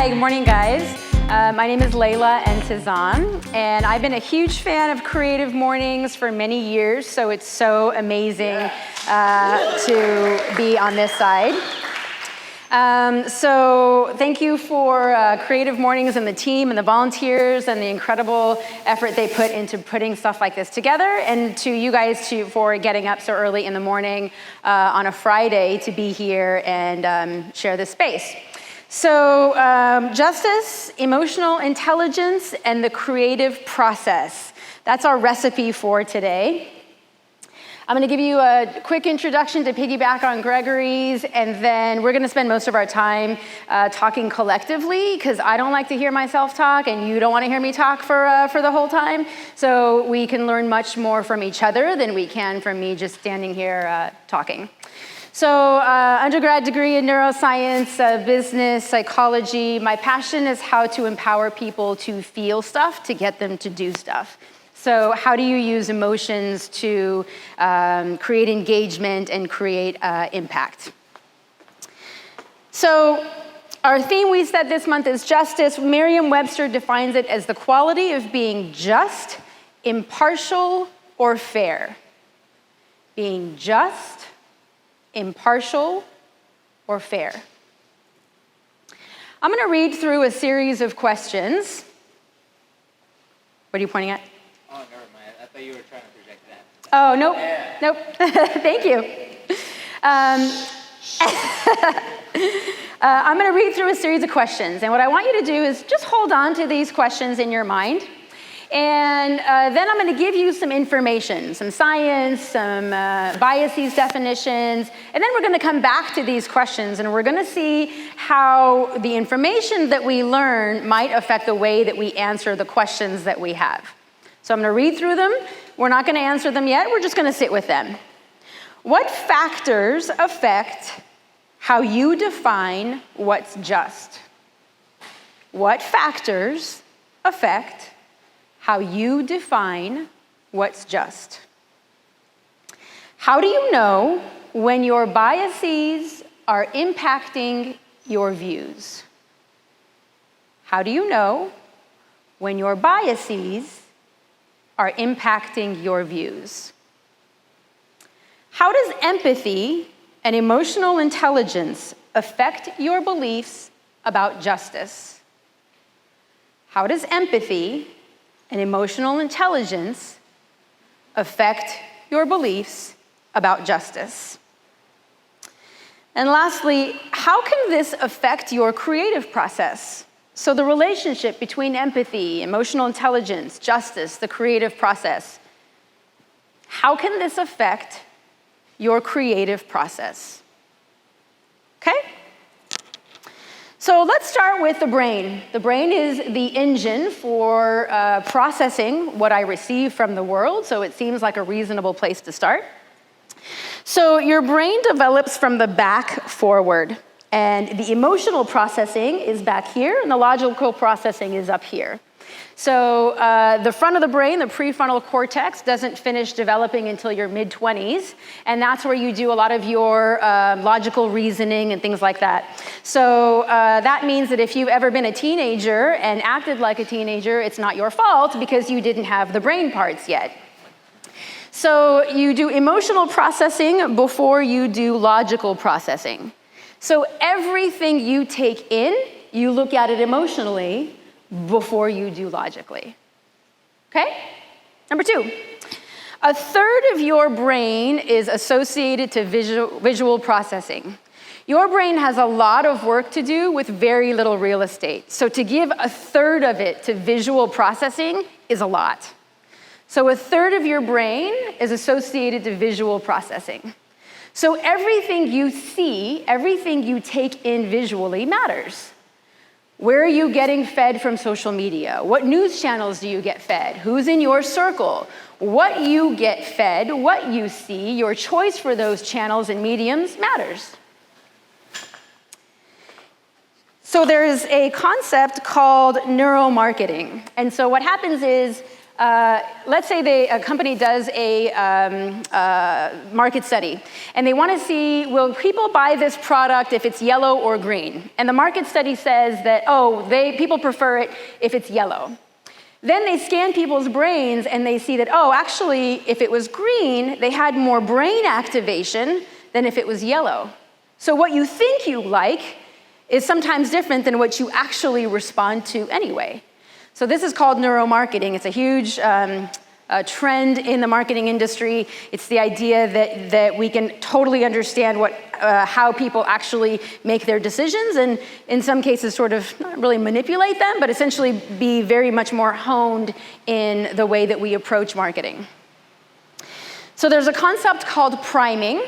Hi, good morning, guys. My name is Leila Entezam, and I've been a huge fan of Creative Mornings for many years, so it's so amazing to be on this side. So thank you for Creative Mornings and the team and the volunteers and the incredible effort they put into putting stuff like this together, and to you guys for getting up so early in the morning on a Friday to be here and share this space. So justice, emotional intelligence, and the creative process. That's our recipe for today. I'm going to give you a quick introduction to piggyback on Gregory's, and then we're going to spend most of our time talking collectively, because I don't like to hear myself talk, and you don't want to hear me talk for the whole time. So we can learn much more from each other than we can from me just standing here talking. So undergrad degree in neuroscience, business, psychology. My passion is how to empower people to feel stuff, to get them to do stuff. So how do you use emotions to create engagement and create impact? So our theme we set this month is justice. Merriam-Webster defines it as the quality of being just, impartial, or fair. Being just, impartial, or fair. I'm going to read through a series of questions. What are you pointing at? Oh, never mind. I thought you were trying to project that. Oh, nope. Yeah. Nope. Thank you. I'm going to read through a series of questions, and what I want you to do is just hold on to these questions in your mind. And then I'm going to give you some information, some science, some biases definitions, and then we're going to come back to these questions, and we're going to see how the information that we learn might affect the way that we answer the questions that we have. So I'm going to read through them. We're not going to answer them yet. We're just going to sit with them. What factors affect how you define what's just? What factors affect how you define what's just? How do you know when your biases are impacting your views? How do you know when your biases are impacting your views? How does empathy and emotional intelligence affect your beliefs about justice? How does empathy and emotional intelligence affect your beliefs about justice? And lastly, how can this affect your creative process? So the relationship between empathy, emotional intelligence, justice, the creative process. How can this affect your creative process? Okay? So let's start with the brain. The brain is the engine for processing what I receive from the world, so it seems like a reasonable place to start. So your brain develops from the back forward, and the emotional processing is back here, and the logical processing is up here. So the front of the brain, the prefrontal cortex, doesn't finish developing until your mid-20s, and that's where you do a lot of your logical reasoning and things like that. So that means that if you've ever been a teenager and acted like a teenager, it's not your fault because you didn't have the brain parts yet. So you do emotional processing before you do logical processing. So everything you take in, you look at it emotionally before you do logically. Okay? Number 2, a third of your brain is associated to visual processing. Your brain has a lot of work to do with very little real estate. So to give a third of it to visual processing is a lot. So a third of your brain is associated to visual processing. So everything you see, everything you take in visually matters. Where are you getting fed from social media? What news channels do you get fed? Who's in your circle? What you get fed, what you see, your choice for those channels and mediums matters. So there's a concept called neuro marketing. And so what happens is let's say a company does a market study, and they want to see, will people buy this product if it's yellow or green? And the market study says that, people prefer it if it's yellow. Then they scan people's brains and they see that, actually, if it was green, they had more brain activation than if it was yellow. So what you think you like is sometimes different than what you actually respond to anyway. So this is called neuro marketing. It's a huge trend in the marketing industry. It's the idea that we can totally understand how people actually make their decisions, and in some cases sort of not really manipulate them, but essentially be very much more honed in the way that we approach marketing. So there's a concept called priming.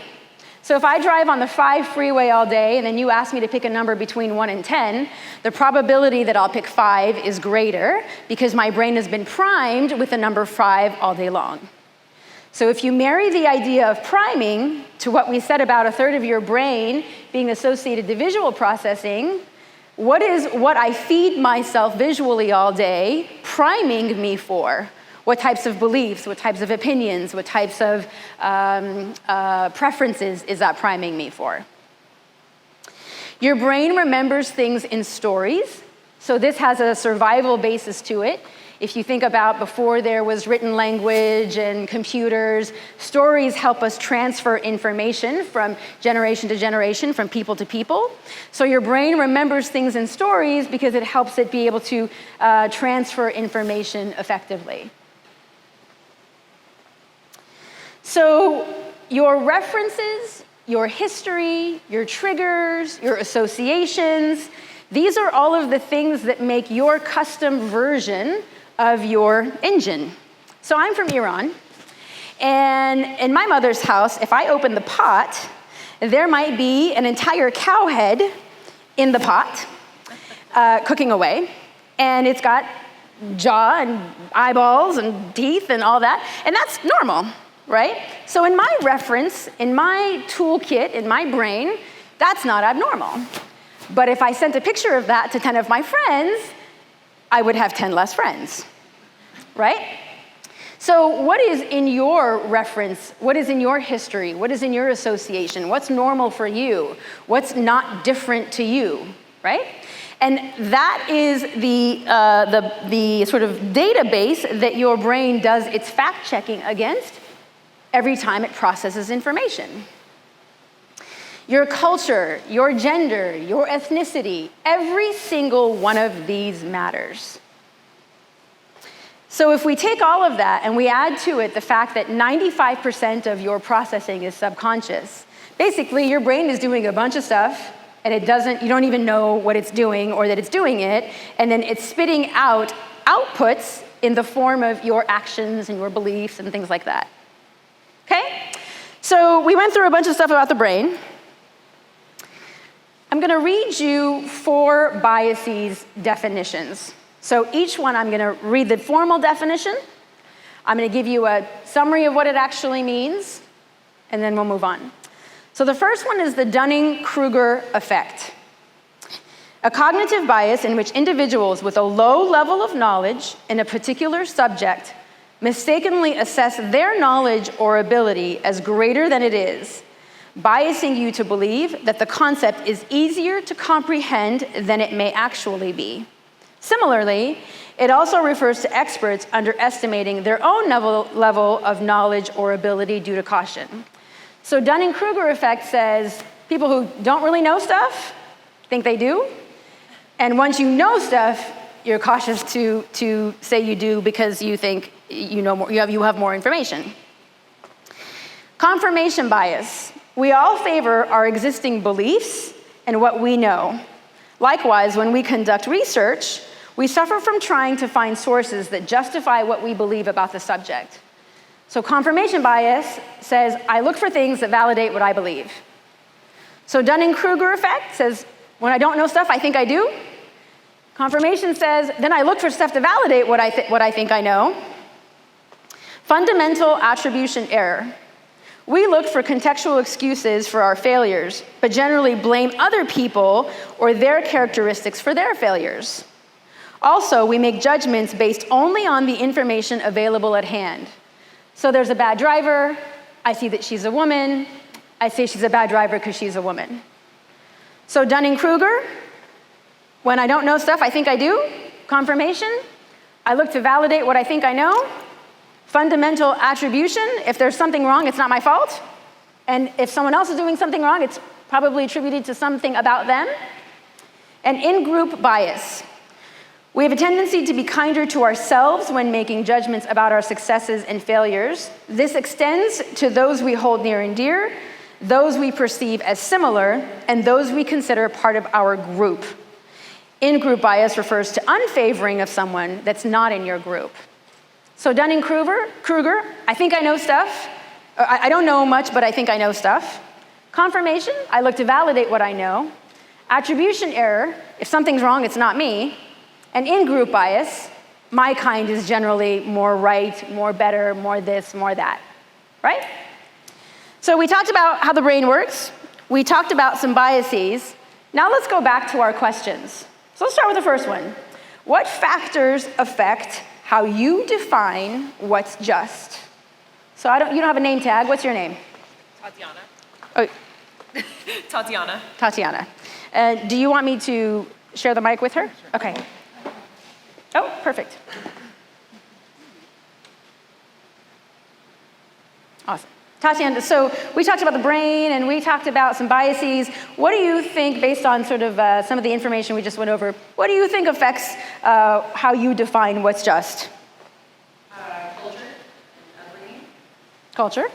So if I drive on the 5 freeway all day and then you ask me to pick a number between 1 and 10, the probability that I'll pick 5 is greater because my brain has been primed with the number 5 all day long. So if you marry the idea of priming to what we said about a third of your brain being associated to visual processing, what is what I feed myself visually all day priming me for? What types of beliefs, what types of opinions, what types of preferences is that priming me for? Your brain remembers things in stories. So this has a survival basis to it. If you think about before there was written language and computers, stories help us transfer information from generation to generation, from people to people. So your brain remembers things in stories because it helps it be able to transfer information effectively. So your references, your history, your triggers, your associations, these are all of the things that make your custom version of your engine. So I'm from Iran, and in my mother's house, if I open the pot, there might be an entire cow head in the pot, cooking away, and it's got jaw and eyeballs and teeth and all that, and that's normal. Right? So in my reference, in my toolkit, in my brain, that's not abnormal. But if I sent a picture of that to 10 of my friends, I would have 10 less friends, right? So what is in your reference? What is in your history? What is in your association? What's normal for you? What's not different to you, right? And that is the sort of database that your brain does its fact checking against every time it processes information. Your culture, your gender, your ethnicity, every single one of these matters. So if we take all of that and we add to it the fact that 95% of your processing is subconscious, basically your brain is doing a bunch of stuff and you don't even know what it's doing or that it's doing it, and then it's spitting out outputs in the form of your actions and your beliefs and things like that. Okay? So we went through a bunch of stuff about the brain. I'm going to read you 4 biases definitions. So each one, I'm going to read the formal definition. I'm going to give you a summary of what it actually means, and then we'll move on. So the first one is the Dunning-Kruger effect, a cognitive bias in which individuals with a low level of knowledge in a particular subject mistakenly assess their knowledge or ability as greater than it is, biasing you to believe that the concept is easier to comprehend than it may actually be. Similarly, it also refers to experts underestimating their own level of knowledge or ability due to caution. So Dunning-Kruger effect says people who don't really know stuff think they do, and once you know stuff, you're cautious to say you do because you think you know more, you have more information. Confirmation bias. We all favor our existing beliefs and what we know. Likewise, when we conduct research, we suffer from trying to find sources that justify what we believe about the subject. So confirmation bias says, I look for things that validate what I believe. So Dunning-Kruger effect says, when I don't know stuff, I think I do. Confirmation says, then I look for stuff to validate what I think I know. Fundamental attribution error. We look for contextual excuses for our failures, but generally blame other people or their characteristics for their failures. Also, we make judgments based only on the information available at hand. So there's a bad driver, I see that she's a woman, I say she's a bad driver because she's a woman. So Dunning-Kruger, when I don't know stuff, I think I do. Confirmation, I look to validate what I think I know. Fundamental attribution, if there's something wrong, it's not my fault. And if someone else is doing something wrong, it's probably attributed to something about them. And in-group bias. We have a tendency to be kinder to ourselves when making judgments about our successes and failures. This extends to those we hold near and dear, those we perceive as similar, and those we consider part of our group. In-group bias refers to unfavoring of someone that's not in your group. So Dunning-Kruger, I think I know stuff. I don't know much, but I think I know stuff. Confirmation, I look to validate what I know. Attribution error, if something's wrong, it's not me. And in-group bias, my kind is generally more right, more better, more this, more that, right? So we talked about how the brain works. We talked about some biases. Now let's go back to our questions. So let's start with the first one. What factors affect how you define what's just? So you don't have a name tag. What's your name? Tatiana. Oh. Tatiana. Tatiana. Do you want me to share the mic with her? Okay. Oh, perfect. Awesome. Tatiana, so we talked about the brain and we talked about some biases. What do you think, based on sort of some of the information we just went over, what do you think affects how you define what's just? Culture and upbringing. Culture.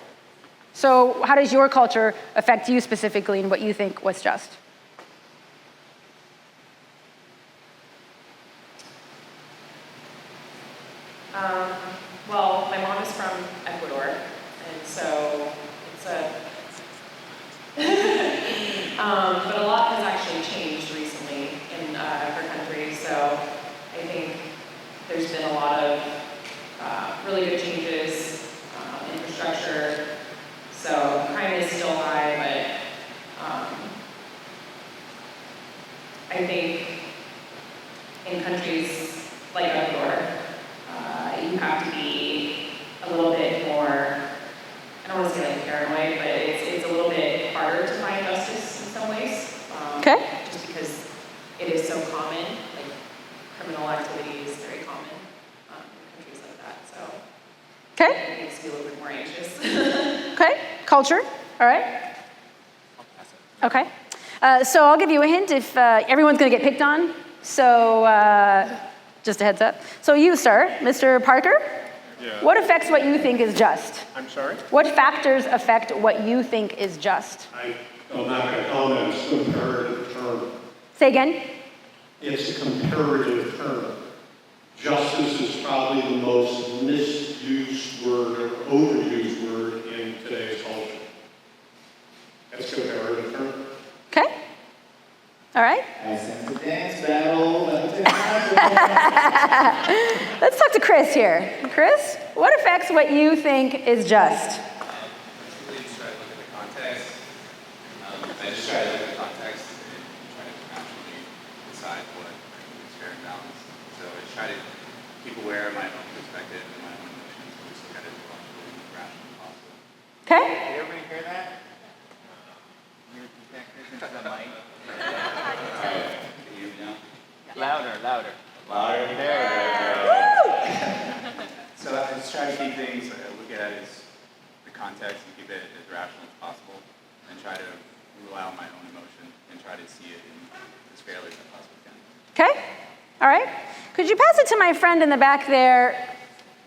So how does your culture affect you specifically in what you think what's just? Well, my mom is from Ecuador, and so it's but a lot has actually changed recently in her country, so I think there's been a lot of really good changes, infrastructure, so crime is still high, but I think in countries like Ecuador, you have to be a little bit more, I don't want to say like paranoid, but it's a little bit harder to find justice in some ways. Okay. Just because it is so common, like criminal activity is very common in countries like that. So Okay. it makes me a little bit more anxious. Okay. Culture. All right. Okay. So I'll give you a hint if everyone's going to get picked on. So just a heads up. So you, sir, Mr. Parker, Yeah. what affects what you think is just? I'm sorry? What factors affect what you think is just? I'm not going to comment. It's a comparative term. Say again? It's a comparative term. Justice is probably the most misused word or overused word in today's culture. It's a comparative term. Okay. All right. I sense a dance battle. Let's talk to Chris here. Chris, what affects what you think is just? Really just try to look at the context. I just try to look at the context and try to rationally decide what is fair and balanced. So I just try to keep aware of my own perspective and my own emotions and just look at it as logically and rationally as possible. Okay. Did everybody hear that? Can you repeat that, Chris, into the mic? Can you hear me now? Louder, louder. Louder. There you go. So I just try to keep things, look at it as the context and keep it as rational as possible and try to rule out my own emotion and try to see it in as fairly as I possibly can. Okay. All right. Could you pass it to my friend in the back there?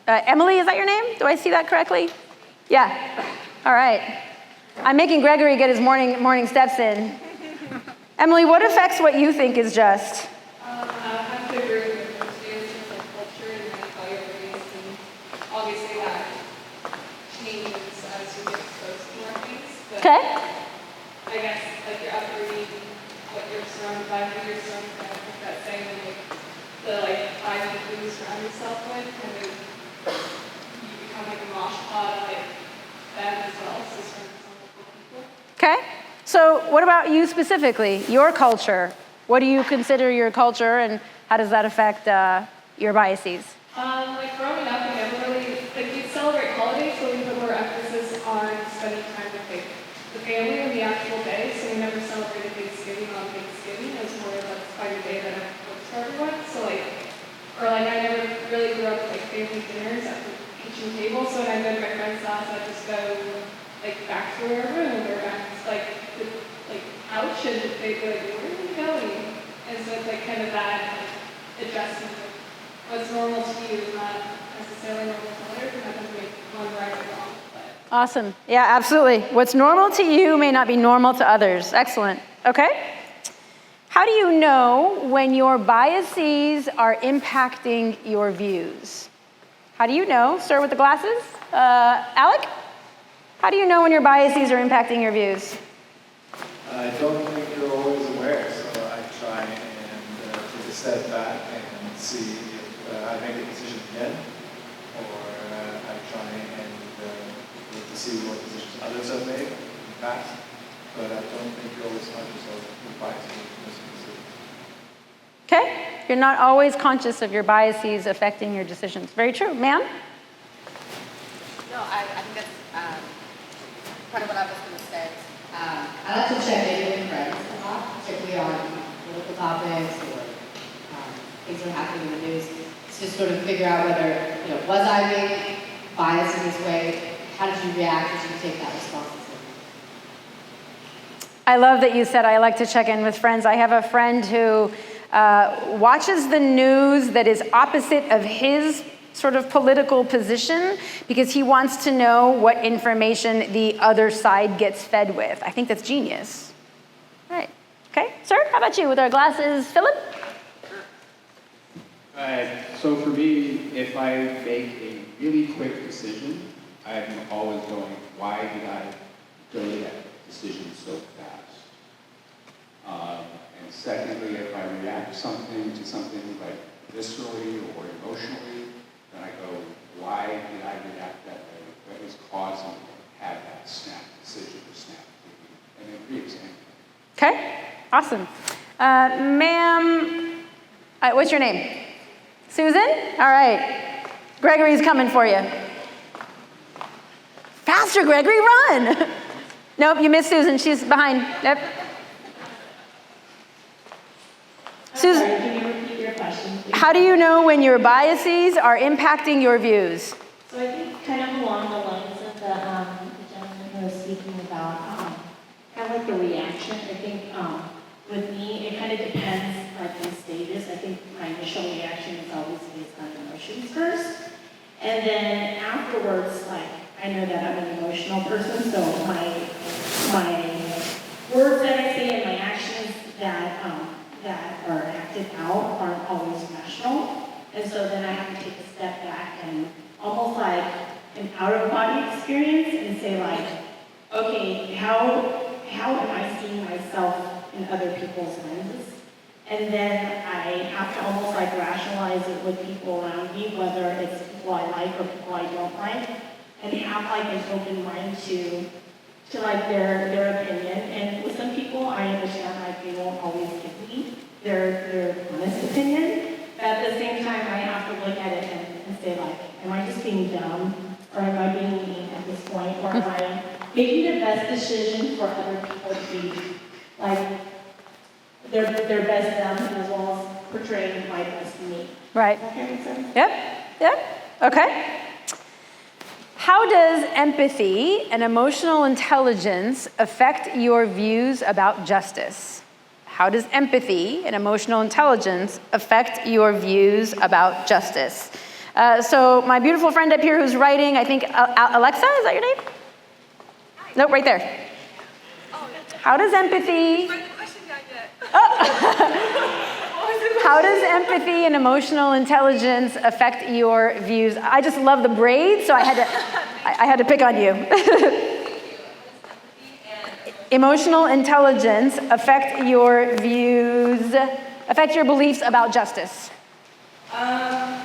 Emily, is that your name? Do I see that correctly? Yeah. All right. I'm making Gregory get his morning steps in. Emily, what affects what you think is just? I have to agree with what you're saying in culture and how you're raised, and obviously that changes as you get exposed to more things. But Okay. I guess like your upbringing, what you're surrounded by, who you're surrounded by, I think that saying like the five people you surround yourself with, kind of you become like a mosh pot of like them as well. So surround yourself with good people. Okay. So what about you specifically? Your culture. What do you consider your culture, and How does that affect your biases? Like growing up, we never really, like we celebrate holidays, but we put more emphasis on spending time with like the family and the actual day. So we never celebrated Thanksgiving on Thanksgiving. It was more of like Friday day that works for everyone. So like, or like I never really grew up with like family dinners at the kitchen table. So when I go to my friend's house, I just go like back to our room or back to like the couch, and they'd be like, "Where are we going?" And so it's like kind of that like, adjustment. What's normal to you is not necessarily normal to others, and that doesn't make one right or wrong. But. Awesome. Yeah, absolutely. What's normal to you may not be normal to others. Excellent. Okay. How do you know when your biases are impacting your views? How do you know? Start with the glasses. Alec? How do you know when your biases are impacting your views? I don't think you're always aware, so I try and take a step back and see if I make a decision again, or I try and look to see what decisions others have made in the past, but I don't think you're always conscious of your biases in this decision. Okay. You're not always conscious of your biases affecting your decisions. Very true. Ma'am? No, I think that's part of what I was going to say. I like to check in with friends a lot, particularly on political topics or things that are happening in the news, to sort of figure out whether, was I being biased in this way? How did you react? Did you take that responsibility? I love that you said I like to check in with friends. I have a friend who watches the news that is opposite of his sort of political position because he wants to know what information the other side gets fed with. I think that's genius. All right. Okay, sir, how about you with our glasses? Philip? So for me, if I make a really quick decision, I'm always going, why did I go to that decision so fast? And secondly, if I react to something like viscerally or emotionally, then I go, why did I react that way? What was causing me to have that snap decision or snap thinking? And then re-examine. Okay, awesome. Ma'am, what's your name? Susan? All right. Gregory's coming for you. Faster, Gregory, run! Nope, you missed Susan. She's behind. Yep. Susan, sorry, can you repeat your question, please? how do you know when your biases are impacting your views? So I think kind of along the lines of the gentleman who was speaking about kind of like the reaction. I think with me, it kind of depends like in stages. I think my initial reaction is always based on emotions first. And then afterwards, like, I know that I'm an emotional person, so my words that I say and my actions that are acted out aren't always rational. And so then I have to take a step back and almost like an out-of-body experience and say like, okay, how am I seeing myself in other people's lenses? And then I have to almost like rationalize it with people around me, whether it's people I like or people I don't like, and have like an open mind to like their opinion. And with some people, I understand like they won't always give me their honest opinion. But at the same time, I have to look at it and say like, am I just being dumb, or am I being mean at this point, or am I making the best decision for other people to be like their best them as well as portraying my best me. Right. Does that make sense? Yep. Okay. How does empathy and emotional intelligence affect your views about justice? How does empathy and emotional intelligence affect your views about justice? So my beautiful friend up here who's writing, I think, Alexa, is that your name? Nope, right there. How does empathy... How does empathy and emotional intelligence affect your views? I just love the braids, so I had to pick on you. Emotional intelligence affect your views, affect your beliefs about justice. Well,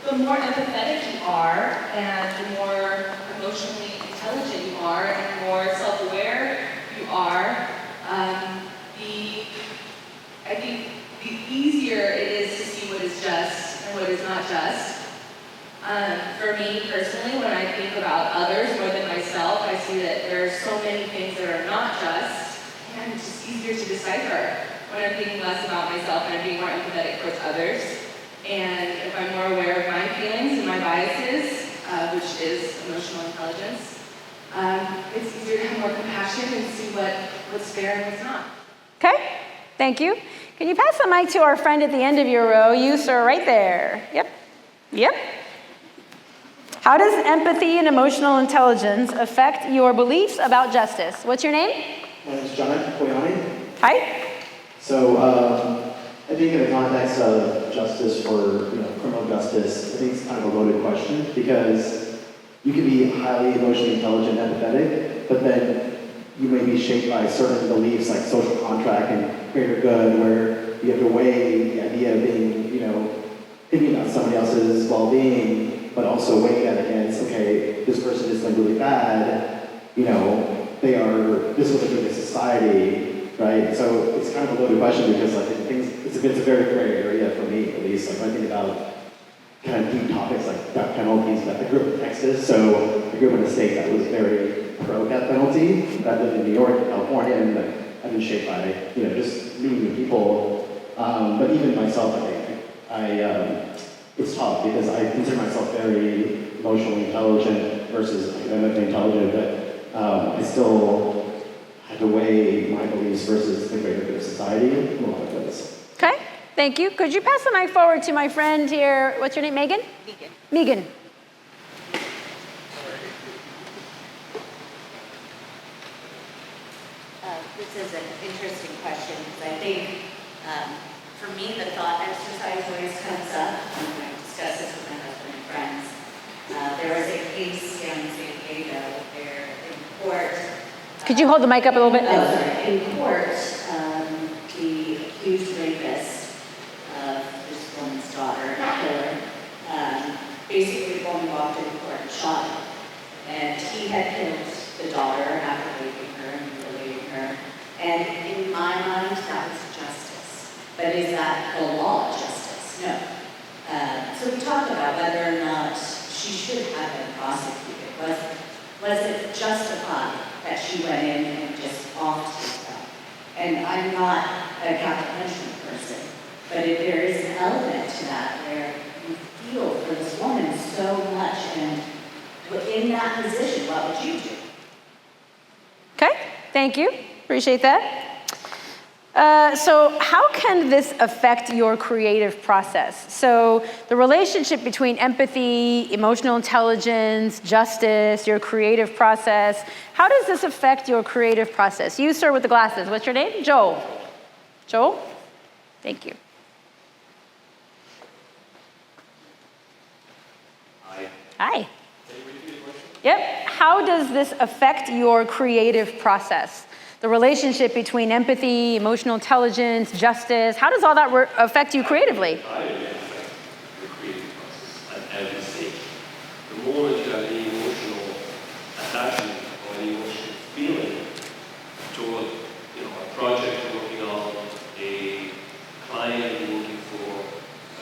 the more empathetic you are, and the more emotionally intelligent you are, and the more self-aware you are, I think the easier it is to see what is just and what is not just. For me personally, when I think about others more than myself, I see that there are so many things that are not just, and it's just easier to decipher when I'm thinking less about myself and I'm being more empathetic towards others. And if I'm more aware of my feelings and my biases, which is emotional intelligence, it's easier to have more compassion and see what's fair and what's not. Okay, thank you. Can you pass the mic to our friend at the end of your row? You, sir, right there. Yep. How does empathy and emotional intelligence affect your beliefs about justice? What's your name? My name is John Koyani. Hi. So I think in the context of justice for criminal justice, I think it's kind of a loaded question because you can be highly emotionally intelligent and empathetic, but then you may be shaped by certain beliefs like social contract and greater good, where you have to weigh the idea of being, thinking about somebody else's well-being, but also weighing that against, okay, this person is like really bad, this is what they're doing to society, right? So it's kind of a loaded question because it's a very gray area for me, at least. Like when I think about kind of deep topics like death penalties. I grew up in Texas, so I grew up in a state that was very pro-death penalty. I lived in New York, California, and I've been shaped by, just meeting new people. But even myself, it's tough because I consider myself very emotionally intelligent versus academically intelligent, but I still had to weigh my beliefs versus the greater good of society in a lot of ways. Okay, thank you. Could you pass the mic forward to my friend here? What's your name, Megan? Megan. This is an interesting question because I think for me the thought exercise always comes up when I discuss this with my husband and friends. There was a case down in San Diego where in court... Could you hold the mic up a little bit? In court, the accused rapist of this woman's daughter, killer, basically the woman walked into court and shot him. And he had killed the daughter after raping her and mutilating her. And in my mind, that was justice. But is that the law of justice? No. So we talked about whether or not she should have been prosecuted. Was it justified that she went in and just offed herself? And I'm not a capital punishment person, but if there is an element to that where you feel for this woman so much, and in that position, what would you do? Okay, thank you. Appreciate that. So how can this affect your creative process? So the relationship between empathy, emotional intelligence, justice, your creative process, how does this affect your creative process? You, sir, with the glasses, what's your name? Joel. Joel? Thank you. Hi. Hi. Yep. How does this affect your creative process? The relationship between empathy, emotional intelligence, justice, how does all that affect you creatively? I affect the creative process at every stage. The moment you have any emotional attachment or any emotional feeling toward a project you're working on, a client you're working for,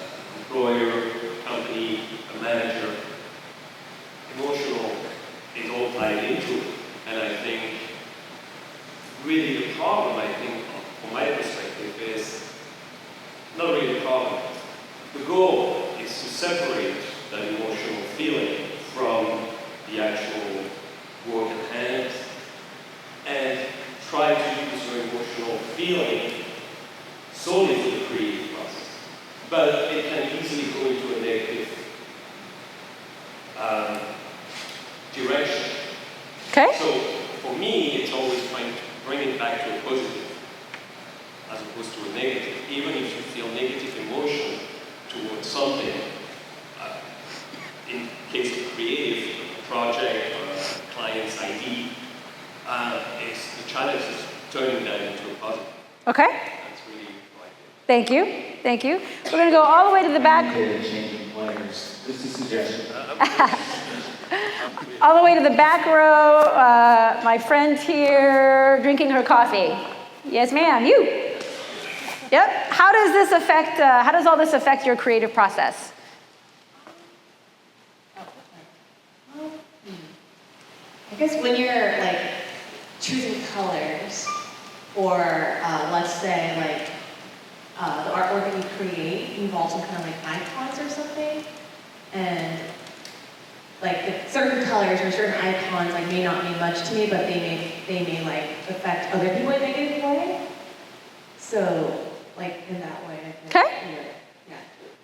an employer, a company, a manager, emotional is all tied into it. And I think really the problem, from my perspective, is not really the problem. The goal is to separate that emotional feeling from the actual work at hand and try to use your emotional feeling solely for the creative process. But it can easily go into a negative direction. Okay. So for me, it's always trying to bring it back to a positive as opposed to a negative. Even if you feel negative emotion towards something, in case of creative, a project or a client's ID, the challenge is turning that into a positive. Okay. That's really what I did. Thank you. Thank you. We're going to go all the way to the back. Changing players. Just a suggestion. All the way to the back row. My friend here drinking her coffee. Yes, ma'am. You. Yep. How does all this affect your creative process? I guess when you're like choosing colors, or let's say like the artwork that you create involves some kind of like icons or something, and like the certain colors or certain icons like may not mean much to me, but they may like affect other people in a negative way. So like in that way, I think. Okay.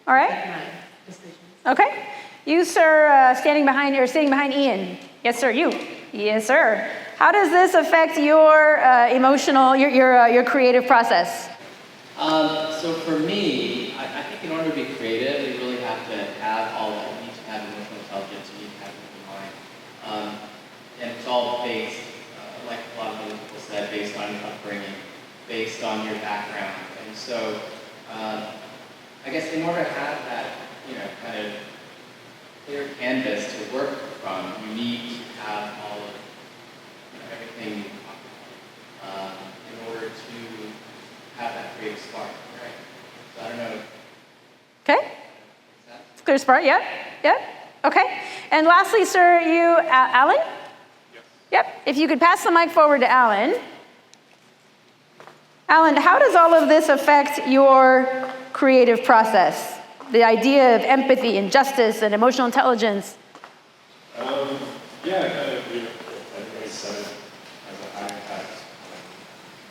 All right. My decisions. Okay. You, sir, sitting behind Ian. Yes, sir. You. Yes, sir. How does this affect your emotional, your creative process? So for me, I think in order to be creative, you really have to have all that. You need to have emotional intelligence, you need to have an open mind. And it's all based, like a lot of other people said, based on your upbringing, based on your background. And so I guess in order to have that, kind of clear canvas to work from, you need to have all of everything you talk about in order to have that creative spark, right? So I don't know. Okay. Clear spark. Yep. Yep. Okay. And lastly, sir, you, Alan? Yes. Yep. If you could pass the mic forward to Alan. Alan, how does all of this affect your creative process? The idea of empathy and justice and emotional intelligence. Yeah, kind of, like I said, has a high impact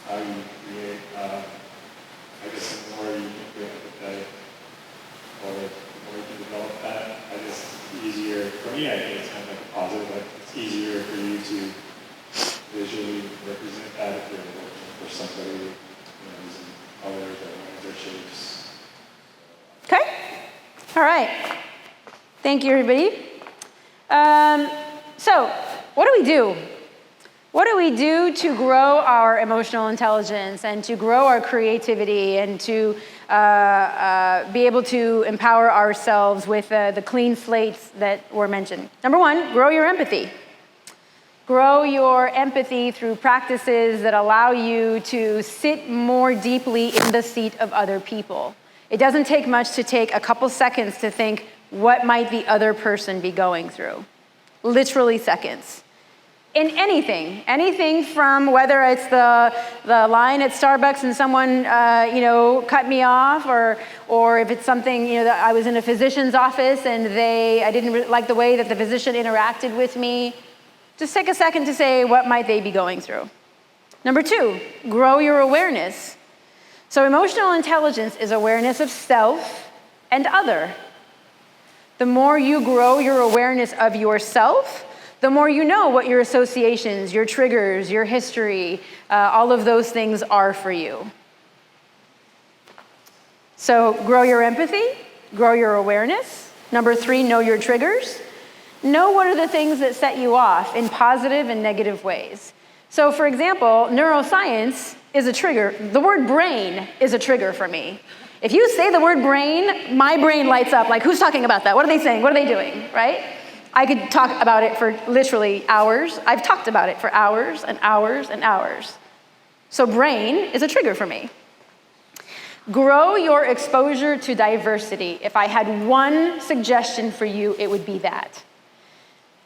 on how you create. I guess the more you can be empathetic, or the more you can develop that, I guess it's easier, for me, I think it's kind of like a positive, like it's easier for you to visually represent that if you're working for somebody, using colors or lines or shapes. Okay. All right. Thank you, everybody. So, what do we do? What do we do to grow our emotional intelligence and to grow our creativity and to be able to empower ourselves with the clean slates that were mentioned? Number one, grow your empathy. Grow your empathy through practices that allow you to sit more deeply in the seat of other people. It doesn't take much to take a couple seconds to think, what might the other person be going through? Literally seconds. In anything from whether it's the line at Starbucks and someone, cut me off, or if it's something, that I was in a physician's office and I didn't like the way that the physician interacted with me. Just take a second to say, what might they be going through? Number two, grow your awareness. So emotional intelligence is awareness of self and other. The more you grow your awareness of yourself, the more you know what your associations, your triggers, your history, all of those things are for you. So grow your empathy, grow your awareness. Number three, know your triggers. Know what are the things that set you off in positive and negative ways. So for example, neuroscience is a trigger. The word brain is a trigger for me. If you say the word brain, my brain lights up. Like, who's talking about that? What are they saying? What are they doing, right? I could talk about it for literally hours. I've talked about it for hours and hours and hours. So brain is a trigger for me. Grow your exposure to diversity. If I had one suggestion for you, it would be that.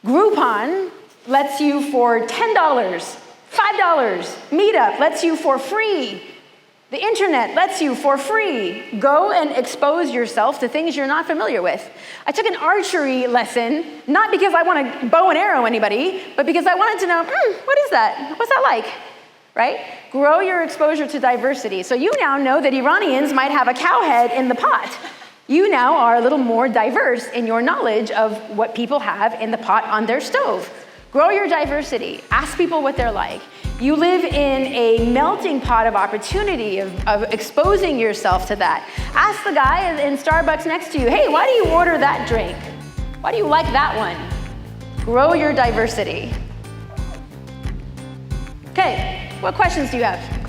Groupon lets you for $10, $5. Meetup lets you for free. The internet lets you for free. Go and expose yourself to things you're not familiar with. I took an archery lesson, not because I want to bow and arrow anybody, but because I wanted to know, what is that? What's that like? Right? Grow your exposure to diversity. So you now know that Iranians might have a cow head in the pot. You now are a little more diverse in your knowledge of what people have in the pot on their stove. Grow your diversity. Ask people what they're like. You live in a melting pot of opportunity of exposing yourself to that. Ask the guy in Starbucks next to you, hey, why do you order that drink? Why do you like that one? Grow your diversity. Okay, what questions do you have?